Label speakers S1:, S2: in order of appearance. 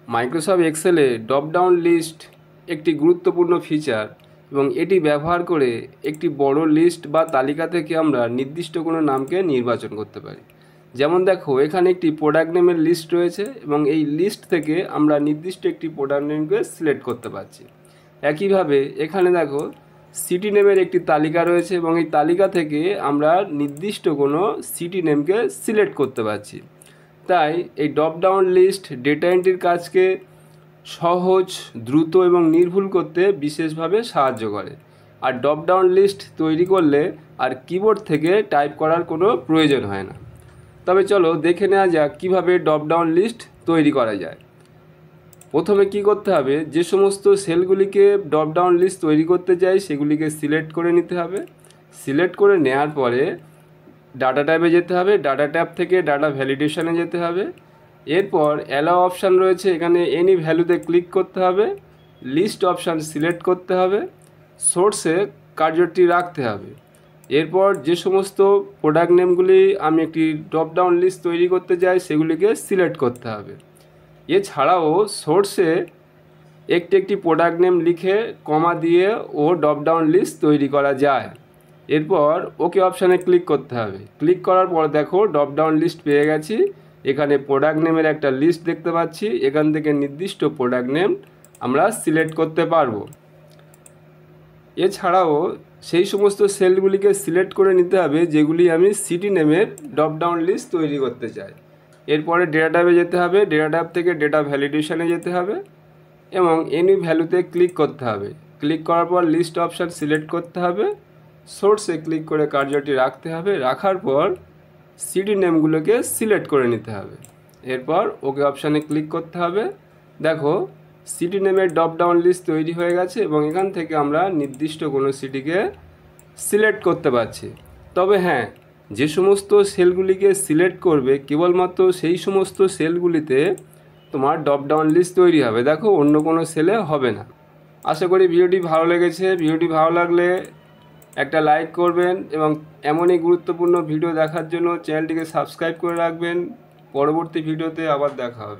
S1: Microsoft এক্সেলে drop down list একটি গুরুত্বপূর্ণ feature এবং এটি ব্যবহার করে একটি বড় লিস্ট বা তালিকা থেকে আমরা নির্দিষ্ট কোনো নামকে নির্বাচন করতে পারি। যেমন দেখো, এখানে একটি প্রোডাক্ট নেমের লিস্ট রয়েছে এবং এই লিস্ট থেকে আমরা নির্দিষ্ট একটি প্রোডাক্ট নেমকে সিলেক্ট করতে পারছি। একইভাবে এখানে দেখো সিটি নেমের একটি তালিকা রয়েছে এবং এই তালিকা থেকে আমরা নির্দিষ্ট কোনো সিটি নেমকে সিলেক্ট করতে পারছি। তাই এই ড্রপ ডাউন লিস্ট ডেটা এন্ট্রির কাজকে সহজ, দ্রুত এবং নির্ভুল করতে বিশেষভাবে সাহায্য করে। আর ড্রপ ডাউন লিস্ট তৈরি করলে আর কিবোর্ড থেকে টাইপ করার কোনো প্রয়োজন হয় না। তবে চলো দেখে নেওয়া যাক কীভাবে ড্রপ ডাউন লিস্ট তৈরি করা যায়। প্রথমে কি করতে হবে, যে সমস্ত সেলগুলিকে ড্রপ ডাউন লিস্ট তৈরি করতে চাই সেগুলিকে সিলেক্ট করে নিতে হবে। সিলেক্ট করে নেওয়ার পরে ডাটা ট্যাবে যেতে হবে, ডাটা ট্যাব থেকে ডাটা ভ্যালিডেশনে যেতে হবে। এরপর অ্যালাও অপশান রয়েছে, এখানে এনি ভ্যালুতে ক্লিক করতে হবে, লিস্ট অপশান সিলেক্ট করতে হবে, সোর্সে কার্যটি রাখতে হবে। এরপর যে সমস্ত প্রোডাক্ট নেমগুলি আমি একটি ড্রপ ডাউন লিস্ট তৈরি করতে চাই সেগুলিকে সিলেক্ট করতে হবে। এছাড়াও সোর্সে একটি প্রোডাক্ট নেম লিখে কমা দিয়ে ও ড্রপ ডাউন লিস্ট তৈরি করা যায়। এরপর ওকে অপশানে ক্লিক করতে হবে। ক্লিক করার পর দেখো ড্রপ ডাউন লিস্ট পেয়ে গেছি। এখানে প্রোডাক্ট নেমের একটা লিস্ট দেখতে পাচ্ছি, এখান থেকে নির্দিষ্ট প্রোডাক্ট নেম আমরা সিলেক্ট করতে পারবো। এছাড়াও সেই সমস্ত সেলগুলিকে সিলেক্ট করে নিতে হবে যেগুলি আমি সিটি নেমের ড্রপ ডাউন লিস্ট তৈরি করতে চাই। এরপরে ডেটা ট্যাবে যেতে হবে, ডেটা ট্যাব থেকে ডেটা ভ্যালিডেশনে যেতে হবে এবং এনি ভ্যালুতে ক্লিক করতে হবে। ক্লিক করার পর লিস্ট অপশান সিলেক্ট করতে হবে, সোর্সে ক্লিক করে কার্যটি রাখতে হবে। রাখার পর সিটি নেমগুলোকে সিলেক্ট করে নিতে হবে। এরপর ওকে অপশানে ক্লিক করতে হবে। দেখো সিটি নেমের ড্রপ ডাউন লিস্ট তৈরি হয়ে গেছে এবং এখান থেকে আমরা নির্দিষ্ট কোনো সিটিকে সিলেক্ট করতে পারছি। তবে হ্যাঁ, যে সমস্ত সেলগুলিকে সিলেক্ট করবে কেবলমাত্র সেই সমস্ত সেলগুলিতে তোমার ড্রপ ডাউন লিস্ট তৈরি হবে, দেখো অন্য কোনো সেলে হবে না। আশা করি ভিডিওটি ভালো লেগেছে। ভিডিওটি ভালো লাগলে একটা লাইক করবেন এবং এমনই গুরুত্বপূর্ণ ভিডিও দেখার জন্য চ্যানেলটিকে সাবস্ক্রাইব করে রাখবেন। পরবর্তী ভিডিওতে আবার দেখা হবে।